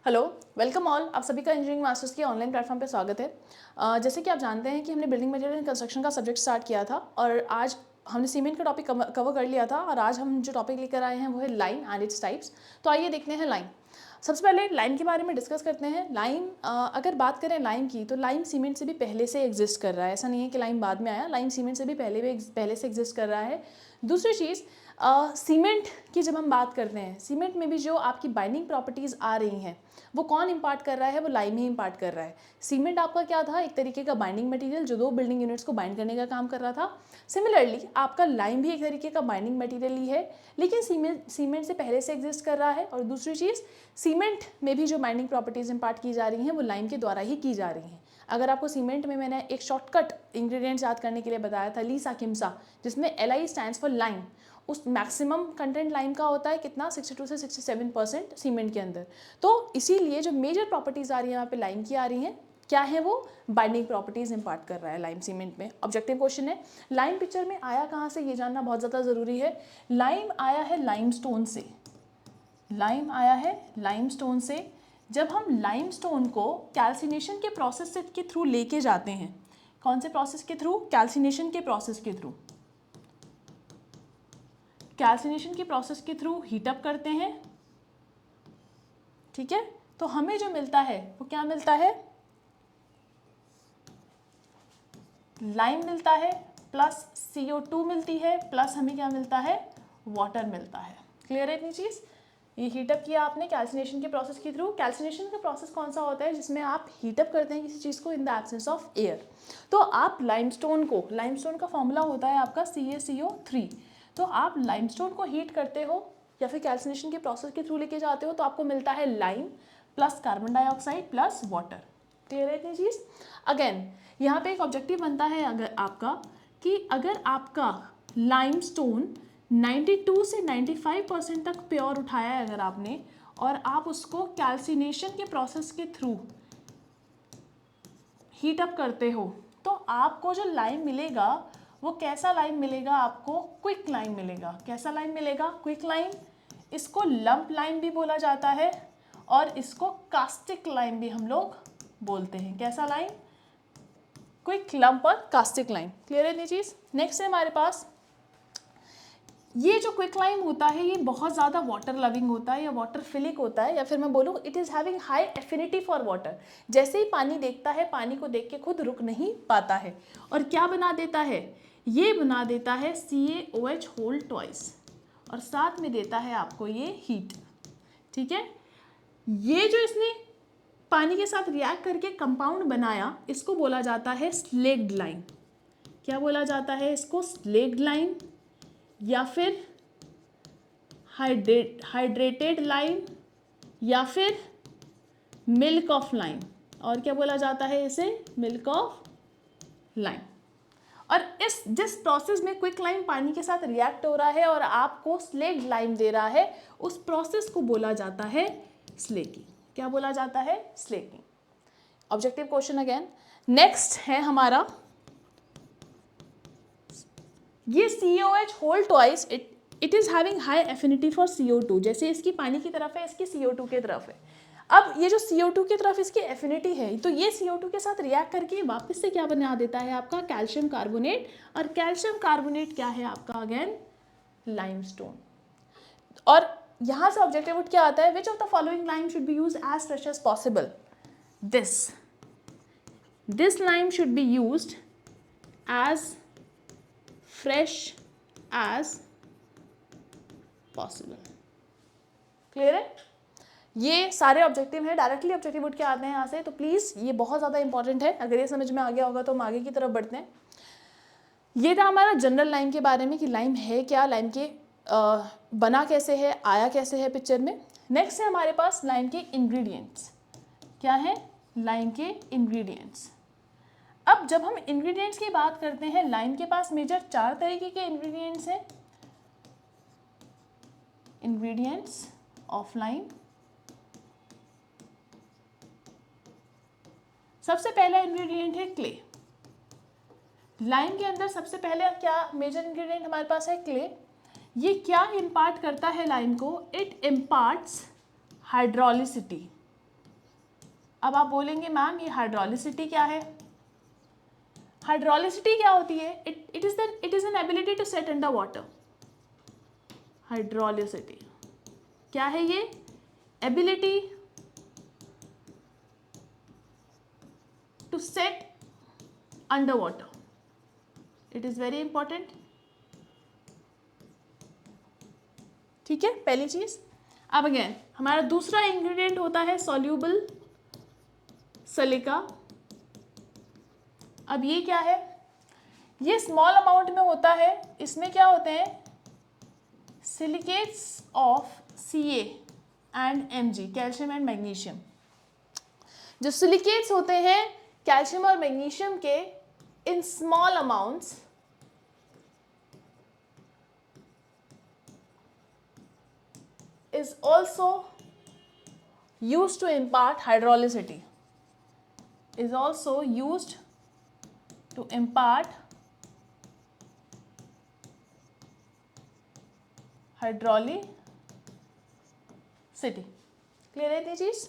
Hello, welcome all. आप सभी का इंजीनियरिंग मास्टर्स के ऑनलाइन प्लेटफॉर्म पे स्वागत है। जैसे कि आप जानते हैं कि हमने बिल्डिंग मटेरियल एंड कंस्ट्रक्शन का सब्जेक्ट स्टार्ट किया था और आज हमने सीमेंट का टॉपिक कवर कर लिया था और आज हम जो टॉपिक लेकर आए हैं वो है लाइन एंड इट्स टाइप्स। तो आइए देखते हैं लाइन। सबसे पहले लाइन के बारे में डिस्कस करते हैं। लाइन अगर बात करें लाइन की, तो लाइन सीमेंट से भी पहले से एग्जिस्ट कर रहा है। ऐसा नहीं है कि लाइन बाद में आया, लाइन सीमेंट से भी पहले से एग्जिस्ट कर रहा है। दूसरी चीज़, सीमेंट की जब हम बात करते हैं, सीमेंट में भी जो आपकी बाइंडिंग प्रॉपर्टीज़ आ रही हैं वो कौन इम्पार्ट कर रहा है? वो लाइम ही इम्पार्ट कर रहा है। सीमेंट आपका क्या था? एक तरीके का बाइंडिंग मटेरियल जो दो बिल्डिंग यूनिट्स को बाइंड करने का काम कर रहा था। सिमिलरली आपका लाइम भी एक तरीके का बाइंडिंग मटेरियल ही है, लेकिन सीमेंट से पहले से एग्जिस्ट कर रहा है। और दूसरी चीज़, सीमेंट में भी जो बाइंडिंग प्रॉपर्टीज़ इम्पार्ट की जा रही हैं वो लाइम के द्वारा ही की जा रही हैं। अगर आपको सीमेंट में मैंने एक शॉर्टकट इंग्रेडिएंट्स याद करने के लिए बताया था, लीसा किम्सा, जिसमें LI स्टैंड्स फॉर लाइम, उस मैक्सिमम कंटेंट लाइम का होता है कितना? 62 से 67% सीमेंट के अंदर। तो इसीलिए जो मेजर प्रॉपर्टीज़ आ रही हैं यहाँ पे लाइम की आ रही हैं, क्या है वो? बाइंडिंग प्रॉपर्टीज़ इम्पार्ट कर रहा है लाइम सीमेंट में। ऑब्जेक्टिव क्वेश्चन है, लाइम पिक्चर में आया कहाँ से, ये जानना बहुत ज़्यादा ज़रूरी है। लाइम आया है लाइमस्टोन से। लाइम आया है लाइमस्टोन से। जब हम लाइमस्टोन को कैल्सिनेशन के प्रोसेस के थ्रू लेके जाते हैं, कौन से प्रोसेस के थ्रू? कैल्सिनेशन के प्रोसेस के थ्रू। कैल्सिनेशन के प्रोसेस के थ्रू हीटअप करते हैं, ठीक है, तो हमें जो मिलता है वो क्या मिलता है? लाइम मिलता है प्लस CO2 मिलती है, प्लस हमें क्या मिलता है? वाटर मिलता है। क्लियर है इतनी चीज़? ये हीटअप किया आपने कैल्सिनेशन के प्रोसेस के थ्रू। कैल्सिनेशन का प्रोसेस कौन सा होता है? जिसमें आप हीटअप करते हैं किसी चीज़ को in the absence of air. तो आप लाइमस्टोन को, लाइमस्टोन का फॉर्मूला होता है आपका CaCO3। तो आप लाइमस्टोन को हीट करते हो या फिर कैल्सिनेशन के प्रोसेस के थ्रू लेके जाते हो तो आपको मिलता है lime plus carbon dioxide plus water. Clear है इतनी चीज़? अगेन यहाँ पे एक ऑब्जेक्टिव बनता है अगर आपका, कि अगर आपका लाइमस्टोन 92 से 95% तक प्योर उठाया है अगर आपने, और आप उसको कैल्सिनेशन के प्रोसेस के थ्रू हीटअप करते हो, तो आपको जो लाइम मिलेगा वो कैसा लाइम मिलेगा? आपको क्विक लाइम मिलेगा। कैसा लाइम मिलेगा? Quick lime. इसको लंप लाइम भी बोला जाता है और इसको कास्टिक लाइम भी हम लोग बोलते हैं। कैसा लाइम? क्विक, लंप और कास्टिक लाइम। क्लियर है इतनी चीज़? नेक्स्ट है हमारे पास, ये जो क्विक लाइम होता है ये बहुत ज़्यादा वाटर लविंग होता है या वाटर फिलिक होता है, या फिर मैं बोलूँ it is having high affinity for water. जैसे ही पानी देखता है, पानी को देख के खुद रुक नहीं पाता है और क्या बना देता है? ये बना देता है CaOH होल ट्वाइस और साथ में देता है आपको ये हीट। ठीक है, ये जो इसने पानी के साथ रिएक्ट करके कंपाउंड बनाया, इसको बोला जाता है स्लेक्ड लाइम। क्या बोला जाता है इसको? स्लेक्ड लाइम या फिर हाइड्रेटेड लाइम या फिर मिल्क ऑफ लाइम। और क्या बोला जाता है इसे? Milk of lime. और इस जिस प्रोसेस में क्विक लाइम पानी के साथ रिएक्ट हो रहा है और आपको स्लेक्ड लाइम दे रहा है, उस प्रोसेस को बोला जाता है स्लेकिंग। क्या बोला जाता है? Slaking. Objective question again. Next है हमारा, ये CaOH whole twice, it is having high affinity for CO2। जैसे इसकी पानी की तरफ है, इसकी CO2 की तरफ है। अब ये जो CO2 की तरफ इसकी एफिनिटी है, तो ये CO2 के साथ रिएक्ट करके वापस से क्या बना देता है आपका? Calcium carbonate. और कैल्शियम कार्बोनेट क्या है आपका? Again limestone. और यहाँ से ऑब्जेक्टिव क्या आता है? Which of the following lime should be used as fresh as possible? This lime should be used as fresh as possible। Clear है? ये सारे ऑब्जेक्टिव हैं, डायरेक्टली ऑब्जेक्टिव उठ के आते हैं यहाँ से, तो प्लीज़ ये बहुत ज़्यादा इंपॉर्टेंट है। अगर ये समझ में आ गया होगा तो हम आगे की तरफ बढ़ते हैं। ये था हमारा जनरल लाइम के बारे में कि लाइम है क्या, लाइम के बना कैसे है, आया कैसे है पिक्चर में। नेक्स्ट है हमारे पास लाइम के इंग्रेडिएंट्स। क्या है? लाइम के इंग्रेडिएंट्स। अब जब हम इंग्रेडिएंट्स की बात करते हैं, लाइम के पास मेजर 4 तरीके के इंग्रेडिएंट्स हैं। Ingredients of lime. सबसे पहला इंग्रेडिएंट है क्ले। लाइम के अंदर सबसे पहले क्या मेजर इंग्रेडिएंट हमारे पास है? क्ले। ये क्या इम्पार्ट करता है लाइम को? It imparts hydraulicity. अब आप बोलेंगे मैम ये हाइड्रोलिसिटी क्या है? हाइड्रोलिसिटी क्या होती है? It is an ability to set under water. Hydraulicity क्या है? ये ability to set under water. It is very important. ठीक है, पहली चीज. अब अगेन हमारा दूसरा इंग्रेडिएंट होता है सॉल्यूबल सिलिका. अब ये क्या है? ये स्मॉल अमाउंट में होता है. इसमें क्या होते हैं? Silicates of Ca and Mg, calcium and magnesium. जो सिलिकेट्स होते हैं कैल्शियम और मैग्नीशियम के, in small amounts is also used to impart hydrolicity. Is also used to impart hydrolicity. Clear है ये चीज?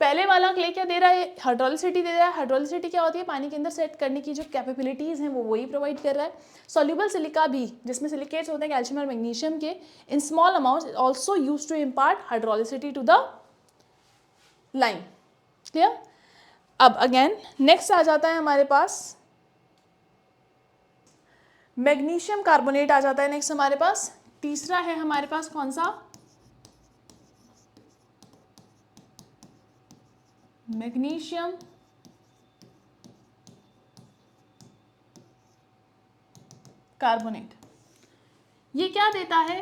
पहले वाला क्ले क्या दे रहा है? हाइड्रोलिसिटी दे रहा है. हाइड्रोलिसिटी क्या होती है? पानी के अंदर सेट करने की जो कैपेबिलिटीज़ हैं वो वही प्रोवाइड कर रहा है. सॉल्यूबल सिलिका भी, जिसमें सिलिकेट्स होते हैं कैल्शियम और मैग्नीशियम के, in small amounts also use to impart hydraulicity to the lime. Clear? अब अगेन नेक्स्ट आ जाता है हमारे पास मैग्नीशियम कार्बोनेट. आ जाता है नेक्स्ट हमारे पास. तीसरा है हमारे पास कौन सा? Magnesium carbonate. ये क्या देता है?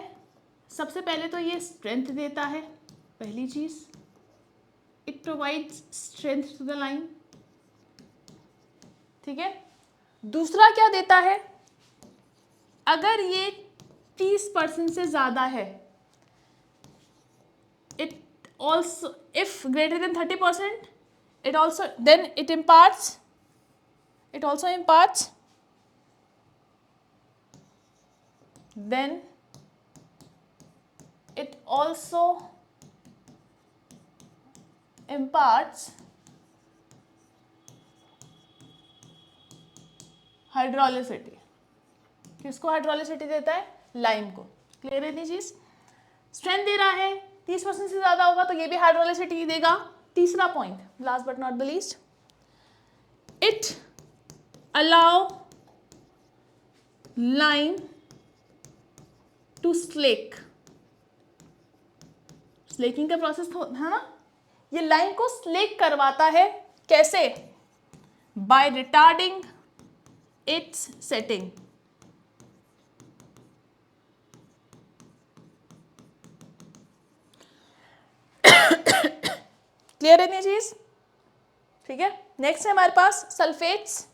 सबसे पहले तो ये स्ट्रेंथ देता है. पहली चीज, it provides strength to the line. ठीक है. दूसरा क्या देता है? अगर ये 30% से ज्यादा है, it also, if greater than 30%, it also then it imparts then it also imparts hydroelectricity. किसको हाइड्रोलिसिटी देता है? लाइम को. क्लियर है ये चीज? स्ट्रेंथ दे रहा है, 30% से ज्यादा होगा तो ये भी हाइड्रोलिसिटी देगा. तीसरा point, last but not the least, it allow lime to slake. Slaking का प्रोसेस है ना, ये लाइम को स्लेक करवाता है. कैसे? By retarding its setting. Clear है ये चीज? ठीक है. नेक्स्ट है हमारे पास sulphates.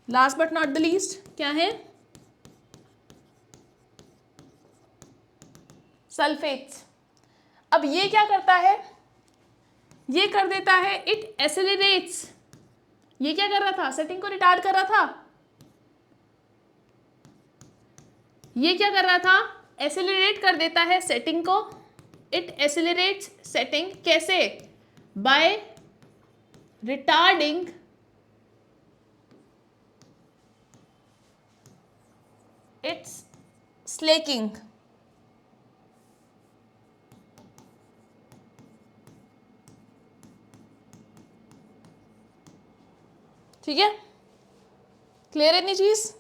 Last but not the least क्या है? सल्फेट्स. अब ये क्या करता है? ये कर देता है, इट एसिलरेट्स. ये क्या कर रहा था? सेटिंग को रिटार्ड कर रहा था. ये क्या कर रहा था? एसिलरेट कर देता है सेटिंग को. It accelerates setting. कैसे? By retarding its slaking. ठीक है. क्लियर है इतनी चीज?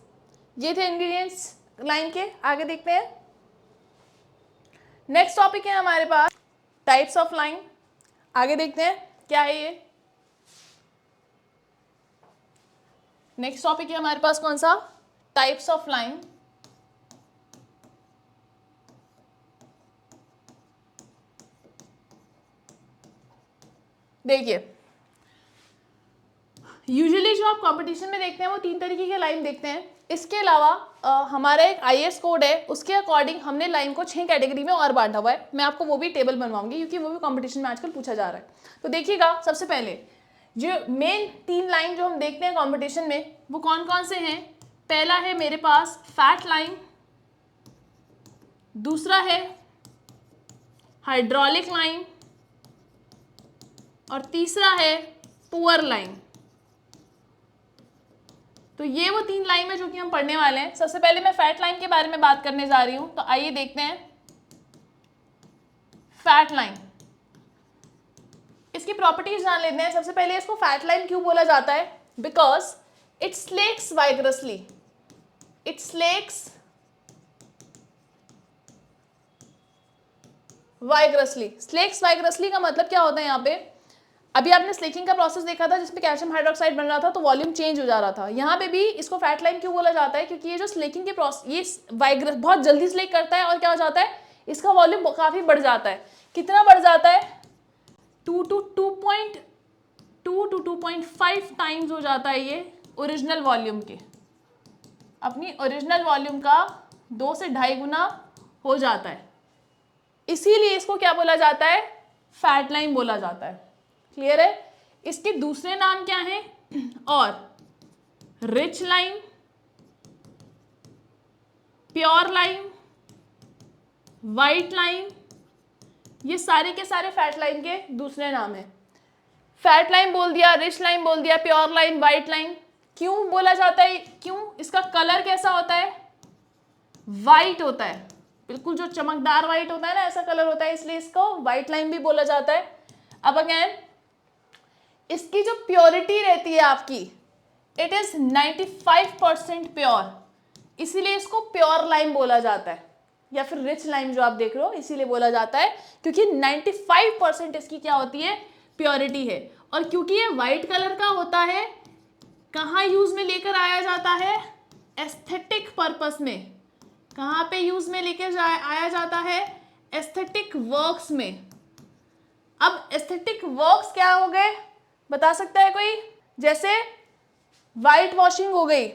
ये थे इंग्रेडिएंट्स लाइम के. आगे देखते हैं. नेक्स्ट टॉपिक है हमारे पास टाइप्स ऑफ लाइम. आगे देखते हैं क्या है ये. नेक्स्ट टॉपिक है हमारे पास कौन सा? Types of lime. देखिए, यूजुअली जो आप कंपटीशन में देखते हैं वो 3 तरीके के लाइम देखते हैं. इसके अलावा हमारा एक IAS कोड है, उसके अकॉर्डिंग हमने लाइम को 6 कैटेगरी में और बांटा हुआ है. मैं आपको वो भी टेबल बनवाऊंगी क्योंकि वो भी कंपटीशन में आजकल पूछा जा रहा है. तो देखिएगा, सबसे पहले जो मेन 3 लाइन जो हम देखते हैं कंपटीशन में वो कौन कौन से हैं. पहला है मेरे पास फैट लाइम, दूसरा है हाइड्रोलिक लाइम और तीसरा है पुअर लाइम। तो ये वो 3 लाइम है जो कि हम पढ़ने वाले हैं। सबसे पहले मैं फैट लाइम के बारे में बात करने जा रही हूं, तो आइए देखते हैं फैट लाइम। इसकी प्रॉपर्टीज जान लेते हैं। सबसे पहले इसको फैट लाइम क्यों बोला जाता है? Because it slakes vigorously, it slakes vigorously. Slakes vigorously का मतलब क्या होता है? यहाँ पे अभी आपने स्लेकिंग का प्रोसेस देखा था जिसमें कैल्शियम हाइड्रोक्साइड बन रहा था तो वॉल्यूम चेंज हो जा रहा था। यहाँ पे भी इसको फैट लाइम क्यों बोला जाता है? क्योंकि ये जो स्लेकिंग के प्रोसेस, ये वाइग्रस बहुत जल्दी स्लेक करता है और क्या हो जाता है, इसका वॉल्यूम काफी बढ़ जाता है। कितना बढ़ जाता है? 2 to 2.5 टाइम्स हो जाता है ये ओरिजिनल वॉल्यूम के, अपनी ओरिजिनल वॉल्यूम का 2 से 2.5 गुना हो जाता है। इसीलिए इसको क्या बोला जाता है? फैट लाइम बोला जाता है। क्लियर है? इसके दूसरे नाम क्या हैं? और rich lime, pure lime, white lime, ये सारे के सारे फैट लाइम के दूसरे नाम हैं। फैट लाइम बोल दिया, रिच लाइम बोल दिया, प्योर लाइम, वाइट लाइम। क्यों बोला जाता है? क्यों? इसका कलर कैसा होता है? वाइट होता है, बिल्कुल जो चमकदार वाइट होता है ना, ऐसा कलर होता है, इसलिए इसको वाइट लाइम भी बोला जाता है। अब अगेन इसकी जो प्योरिटी रहती है आपकी, इट इज 95% प्योर, इसीलिए इसको प्योर लाइम बोला जाता है। या फिर रिच लाइम जो आप देख रहे हो इसीलिए बोला जाता है क्योंकि 95% इसकी क्या होती है? प्योरिटी है। और क्योंकि ये वाइट कलर का होता है, कहाँ यूज में लेकर आया जाता है? एस्थेटिक पर्पस में। कहाँ पे यूज में लेकर आया जाता है? एस्थेटिक वर्क्स में। अब एस्थेटिक वर्क्स क्या हो गए, बता सकता है कोई? जैसे वाइट वॉशिंग हो गई,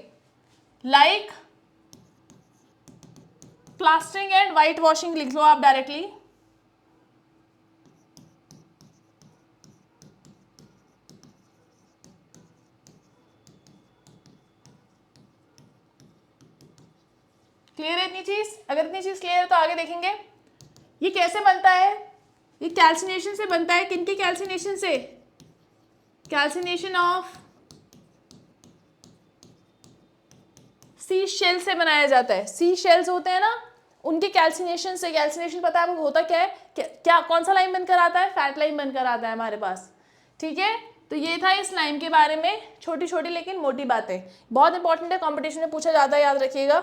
like plastering and white washing लिख लो आप डायरेक्टली। क्लियर है इतनी चीज? अगर इतनी चीज क्लियर है तो आगे देखेंगे। ये कैसे बनता है? ये कैल्सिनेशन से बनता है। किनकी कैल्सिनेशन से? कैल्सिनेशन ऑफ सी शेल से बनाया जाता है। सी शेल्स होते हैं ना, उनके कैल्सिनेशन से। कैल्सिनेशन पता है आपको होता क्या है? क्या कौन सा लाइम बनकर आता है? फैट लाइम बनकर आता है हमारे पास। ठीक है, तो ये था इस लाइम के बारे में, छोटी छोटी लेकिन मोटी बातें। बहुत इंपॉर्टेंट है, कॉम्पिटिशन में पूछा जाता है, याद रखिएगा।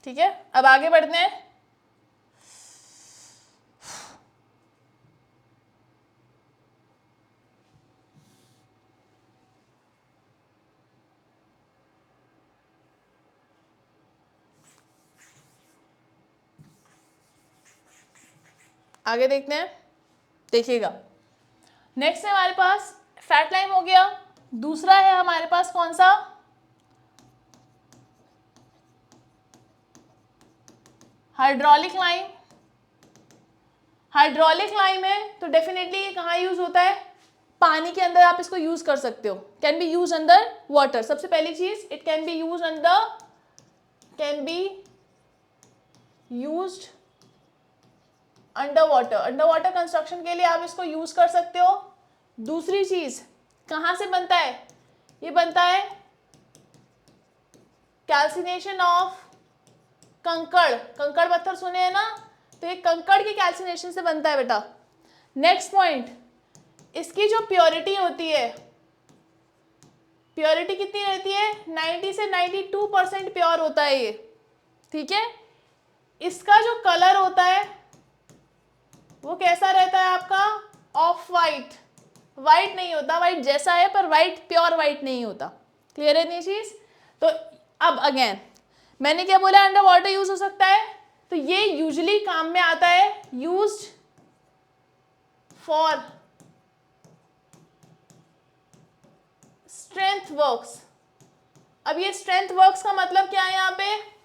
ठीक है, अब आगे बढ़ते हैं। आगे देखते हैं, देखिएगा। नेक्स्ट है हमारे पास फैट लाइम हो गया। दूसरा है हमारे पास कौन सा? Hydraulic lime. हाइड्रोलिक लाइम है तो डेफिनेटली ये कहाँ यूज होता है? पानी के अंदर आप इसको यूज कर सकते हो। Can be use under water. सबसे पहली चीज, it can be use under, can be used under water. Under water construction के लिए आप इसको यूज कर सकते हो। दूसरी चीज, कहाँ से बनता है? ये बनता है कैल्सिनेशन ऑफ कंकड़। कंकड़ पत्थर सुने हैं ना, तो ये कंकड़ की कैल्सिनेशन से बनता है बेटा। नेक्स्ट पॉइंट, इसकी जो प्योरिटी होती है, प्योरिटी कितनी रहती है? 90 से 92% प्योर होता है ये। ठीक है, इसका जो कलर होता है वो कैसा रहता है आपका? Of white. वाइट नहीं होता, वाइट जैसा है पर वाइट, प्योर वाइट नहीं होता। क्लियर है ये चीज? तो अब अगेन मैंने क्या बोला? अंडर वाटर यूज हो सकता है, तो ये यूजुअली काम में आता है, यूज्ड फॉर स्ट्रेंथ वर्क्स। अब ये स्ट्रेंथ वर्क्स का मतलब क्या है? यहां पे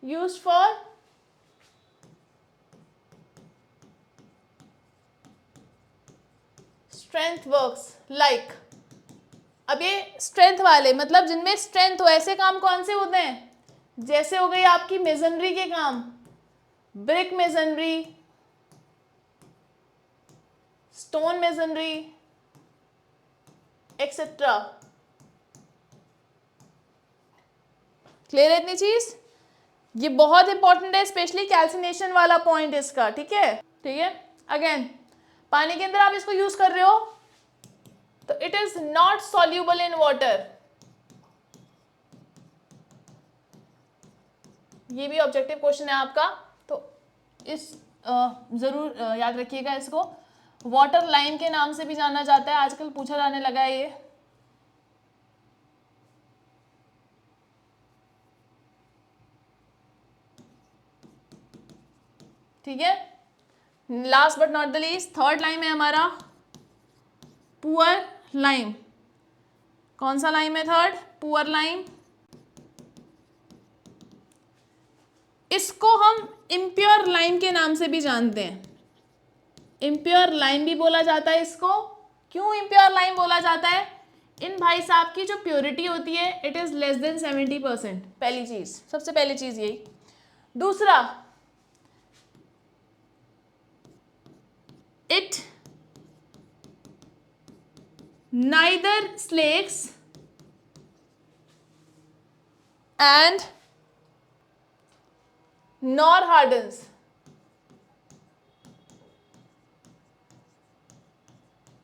used for strength works like अब ये स्ट्रेंथ वाले, मतलब जिनमें स्ट्रेंथ हो, ऐसे काम कौन से होते हैं? जैसे हो गई आपकी मेजनरी के काम, brick masonry, stone masonry etcetera. Clear है इतनी चीज? ये बहुत इंपॉर्टेंट है, स्पेशली कैल्सिनेशन वाला पॉइंट इसका, ठीक है? ठीक है, अगेन पानी के अंदर आप इसको यूज कर रहे हो तो it is not soluble in water. ये भी ऑब्जेक्टिव क्वेश्चन है आपका, तो इस जरूर याद रखिएगा इसको। वाटर लाइन के नाम से भी जाना जाता है, आजकल पूछा जाने लगा है ये। ठीक है, last but not the least, third lime है हमारा पुअर लाइम। कौन सा लाइम है थर्ड? Poor lime. इसको हम इम्प्योर लाइम के नाम से भी जानते हैं, इम्प्योर लाइम भी बोला जाता है इसको। क्यों इम्प्योर लाइम बोला जाता है? इन भाई साहब की जो प्योरिटी होती है इट इज लेस देन 70%। पहली चीज, सबसे पहली चीज यही। दूसरा, it neither slakes and nor hardens.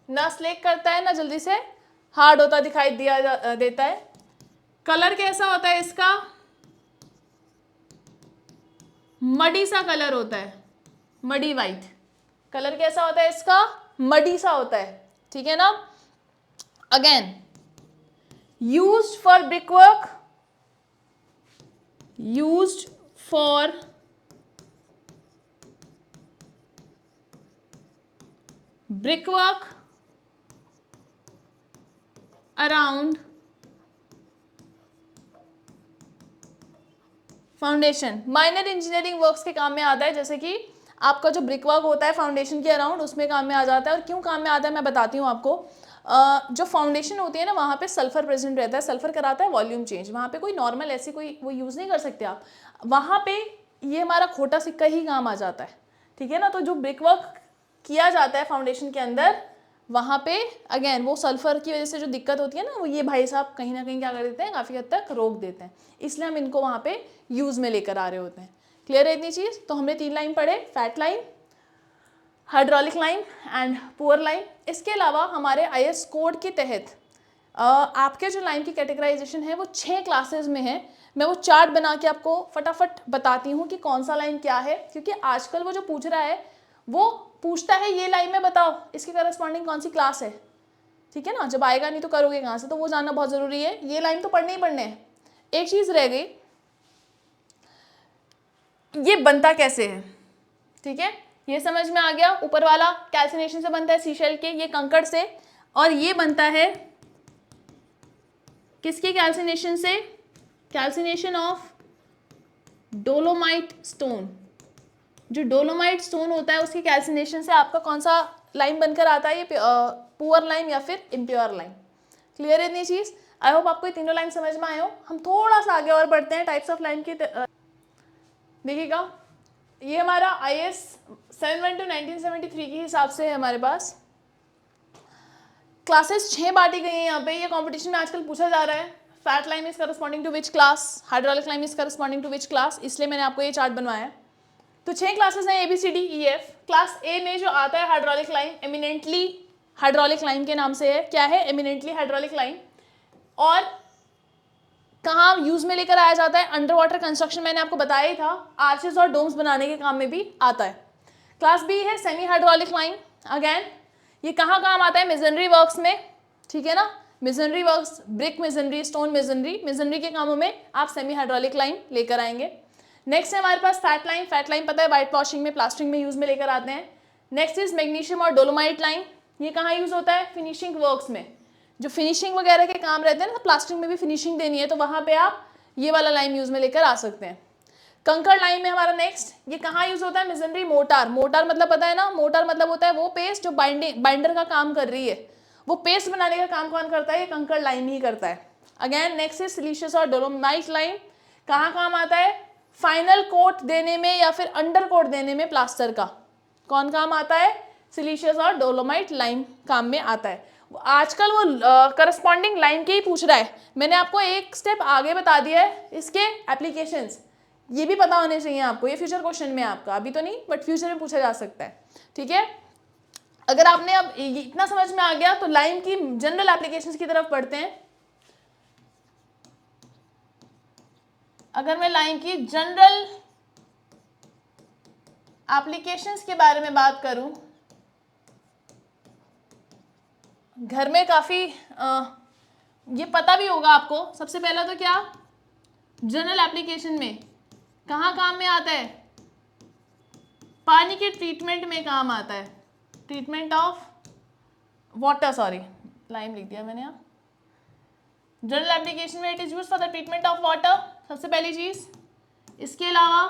ना स्लेक करता है, ना जल्दी से हार्ड होता दिखाई देता है। कलर कैसा होता है इसका? मडी सा कलर होता है, मडी वाइट। कलर कैसा होता है इसका? मडी सा होता है, ठीक है ना? Again, used for brickwork, used for brickwork around foundation. Minor engineering works के काम में आता है, जैसे कि आपका जो ब्रिक वर्क होता है फाउंडेशन के अराउंड, उसमें काम में आ जाता है। और क्यों काम में आता है मैं बताती हूँ आपको। जो फाउंडेशन होती है ना, वहाँ पे सल्फर प्रेजेंट रहता है, सल्फर कराता है वॉल्यूम चेंज। वहाँ पे कोई नॉर्मल ऐसी कोई वो यूज़ नहीं कर सकते आप, वहाँ पे ये हमारा खोटा सिक्का ही काम आ जाता है, ठीक है ना? तो जो ब्रिक वर्क किया जाता है फाउंडेशन के अंदर, वहाँ पे अगेन वो सल्फर की वजह से जो दिक्कत होती है ना, वो ये भाई साहब कहीं ना कहीं क्या कर देते हैं, काफ़ी हद तक रोक देते हैं। इसलिए हम इनको वहाँ पे यूज़ में लेकर आ रहे होते हैं। क्लियर है इतनी चीज़? तो हमने 3 लाइन पढ़े, fat line, hydraulic line and poor line. इसके अलावा हमारे IS कोड के तहत आपके जो लाइन की कैटेगराइजेशन है वो 6 क्लासेस में है। मैं वो चार्ट बना के आपको फटाफट बताती हूँ कि कौन सा लाइन क्या है, क्योंकि आजकल वो जो पूछ रहा है वो पूछता है ये लाइन में बताओ इसके करस्पॉन्डिंग कौन सी क्लास है, ठीक है ना? जब आएगा नहीं तो करोगे कहाँ से, तो वो जानना बहुत ज़रूरी है। ये लाइन तो पढ़ने ही पढ़ने हैं। एक चीज़ रह गई, ये बनता कैसे है, ठीक है? ये समझ में आ गया। ऊपर वाला कैल्सिनेशन से बनता है सीशेल के, ये कंकड़ से, और ये बनता है किसके कैल्सिनेशन से? Calcination of dolomite stone. जो डोलोमाइट स्टोन होता है उसकी कैल्सिनेशन से आपका कौन सा लाइन बनकर आता है? ये पुअर लाइन या फिर इम्प्योर लाइन। क्लियर है इतनी चीज? आई होप आपको ये तीनों लाइन समझ में आए हो। हम थोड़ा सा आगे और बढ़ते हैं टाइप्स ऑफ लाइन की। देखिएगा, ये हमारा IS 712 1973 के हिसाब से है हमारे पास। क्लासेस 6 बांटी गई हैं यहाँ पे। ये कंपटीशन में आजकल पूछा जा रहा है, fat line is corresponding to which class, hydraulic line is corresponding to which class, इसलिए मैंने आपको ये चार्ट बनवाया है। तो 6 क्लासेस हैं, ABCDEF। क्लास ए में जो आता है hydraulic line, eminently hydraulic line के नाम से है। क्या है? Eminently hydraulic line. और कहाँ यूज में लेकर आया जाता है? अंडर वाटर कंस्ट्रक्शन, मैंने आपको बताया ही था, आर्चेस और डोम्स बनाने के काम में भी आता है। क्लास बी है सेमी हाइड्रोलिक लाइन। अगेन ये कहाँ काम आता है? मेजनरी वर्क्स में, ठीक है ना? Masonry works, brick masonry, stone masonry, masonry के कामों में आप सेमी हाइड्रोलिक लाइन लेकर आएंगे। नेक्स्ट है हमारे पास फैट लाइन। फैट लाइन पता है वाइट वॉशिंग में, प्लास्टरिंग में यूज में लेकर आते हैं। नेक्स्ट इज मैग्नीशियम और डोलोमाइट लाइन। ये कहाँ यूज होता है? फिनिशिंग वर्क्स में, जो फिनिशिंग वगैरह के काम रहते हैं ना, प्लास्टरिंग में भी फिनिशिंग देनी है, तो वहाँ पे आप ये वाला लाइन यूज में लेकर आ सकते हैं। कंकड़ लाइन में हमारा नेक्स्ट, ये कहाँ यूज होता है? Masonry motor. मोटार मतलब पता है ना? मोटार मतलब होता है वो पेस्ट जो बाइंडर का काम कर रही है, वो पेस्ट बनाने का काम कौन करता है? ये कंकड़ लाइम ही करता है। अगेन नेक्स्ट इज सिलिशियस और डोलोमाइट लाइम, कहाँ काम आता है? फाइनल कोट देने में या फिर अंडर कोट देने में प्लास्टर का। कौन काम आता है? सिलिशियस और डोलोमाइट लाइम काम में आता है। आजकल वो करस्पॉन्डिंग लाइन के ही पूछ रहा है। मैंने आपको एक स्टेप आगे बता दिया है इसके एप्लीकेशंस, ये भी पता होने चाहिए आपको। ये फ्यूचर क्वेश्चन में आपका, अभी तो नहीं बट फ्यूचर में पूछा जा सकता है, ठीक है। अगर आपने अब इतना समझ में आ गया तो लाइम की जनरल एप्लीकेशंस की तरफ पढ़ते हैं। अगर मैं लाइम की जनरल एप्लीकेशंस के बारे में बात करूं, घर में काफ़ी ये पता भी होगा आपको। सबसे पहला तो क्या, जनरल एप्लीकेशन में कहाँ काम में आता है? पानी के ट्रीटमेंट में काम आता है, treatment of water, sorry lime लिख दिया मैंने यहाँ। जनरल एप्लीकेशन में it is used for the treatment of water, सबसे पहली चीज। इसके अलावा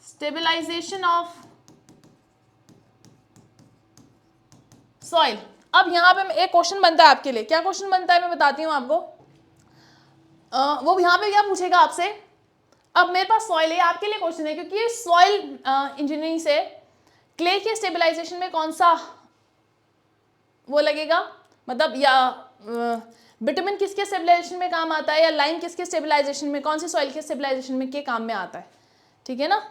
स्टेबलाइजेशन ऑफ सॉइल। अब यहाँ पे एक क्वेश्चन बनता है आपके लिए। क्या क्वेश्चन बनता है मैं बताती हूँ आपको। वो यहाँ पे क्या पूछेगा आपसे, अब मेरे पास सॉइल है, आपके लिए क्वेश्चन है क्योंकि सॉइल इंजीनियरिंग से क्ले के स्टेबलाइजेशन में कौन सा वो लगेगा, मतलब या विटामिन किसके स्टेबलाइजेशन में काम आता है, या लाइम किसके स्टेबलाइजेशन में, कौन से सॉइल के स्टेबलाइजेशन में के काम में आता है, ठीक है ना।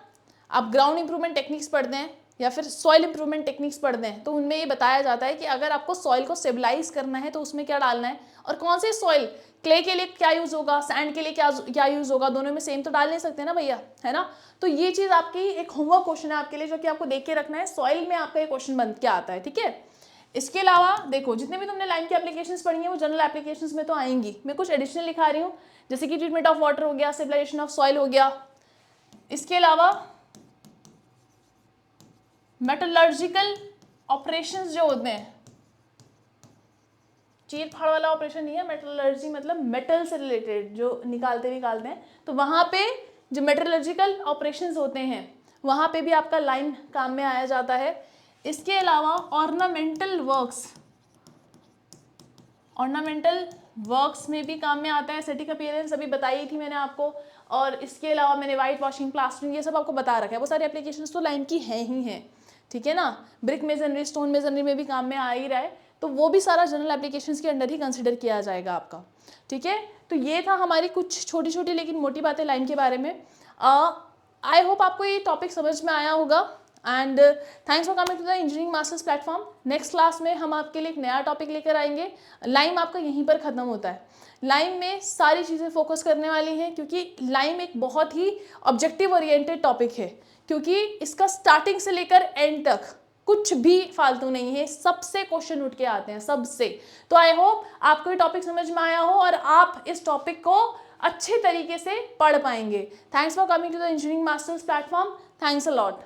आप ग्राउंड इंप्रूवमेंट टेक्निक्स पढ़ते हैं या फिर सॉइल इंप्रूवमेंट टेक्निक्स पढ़ते हैं तो उनमें ये बताया जाता है कि अगर आपको सॉइल को स्टेबलाइज करना है तो उसमें क्या डालना है, और कौन से सॉइल, क्ले के लिए क्या यूज होगा, सैंड के लिए क्या यूज होगा, दोनों में सेम तो डाल नहीं सकते ना भैया, है ना। तो ये चीज आपकी एक होमवर्क क्वेश्चन है आपके लिए जो कि आपको देख के रखना है। सॉइल में आपका ये क्वेश्चन बन के आता है, ठीक है। इसके अलावा देखो जितने भी तुमने लाइम की एप्लीकेशंस पढ़ी हैं वो जनरल एप्लीकेशंस में तो आएंगी, मैं कुछ एडिशनल लिखा रही हूँ, जैसे कि ट्रीटमेंट ऑफ वाटर हो गया, स्टेबलाइजेशन ऑफ सॉइल हो गया। इसके अलावा मेटलर्जिकल ऑपरेशंस जो होते हैं, चीर फाड़ वाला ऑपरेशन नहीं है, मेटलर्जी मतलब मेटल से रिलेटेड जो निकालते हैं, तो वहाँ पे जो मेटलर्जिकल ऑपरेशंस होते हैं वहाँ पे भी आपका लाइम काम में आया जाता है। इसके अलावा ऑर्नामेंटल वर्क्स में भी काम में आता है। एस्थेटिक अपीयरेंस अभी बताई थी मैंने आपको, और इसके अलावा मैंने वाइट वॉशिंग, प्लास्टरिंग, ये सब आपको बता रखा है। वो सारी एप्लीकेशंस तो लाइम की हैं ही हैं, ठीक है ना। ब्रिक मेजनरी, स्टोन मेजनरी में भी काम में आ ही रहा है, तो वो भी सारा जनरल एप्लीकेशंस के अंडर ही कंसिडर किया जाएगा आपका, ठीक है। तो ये था हमारी कुछ छोटी छोटी लेकिन मोटी बातें लाइम के बारे में। आई होप आपको ये टॉपिक समझ में आया होगा and thanks for coming to the engineering masters platform. Next class में हम आपके लिए एक नया टॉपिक लेकर आएंगे। लाइम आपका यहीं पर ख़त्म होता है। लाइम में सारी चीज़ें फोकस करने वाली हैं क्योंकि लाइम एक बहुत ही ऑब्जेक्टिव ओरिएंटेड टॉपिक है, क्योंकि इसका स्टार्टिंग से लेकर एंड तक कुछ भी फालतू नहीं है, सबसे क्वेश्चन उठ के आते हैं, सबसे। तो आई होप आपको ये टॉपिक समझ में आया हो और आप इस टॉपिक को अच्छे तरीके से पढ़ पाएंगे। Thanks for coming to the engineering masters platform. Thanks a lot.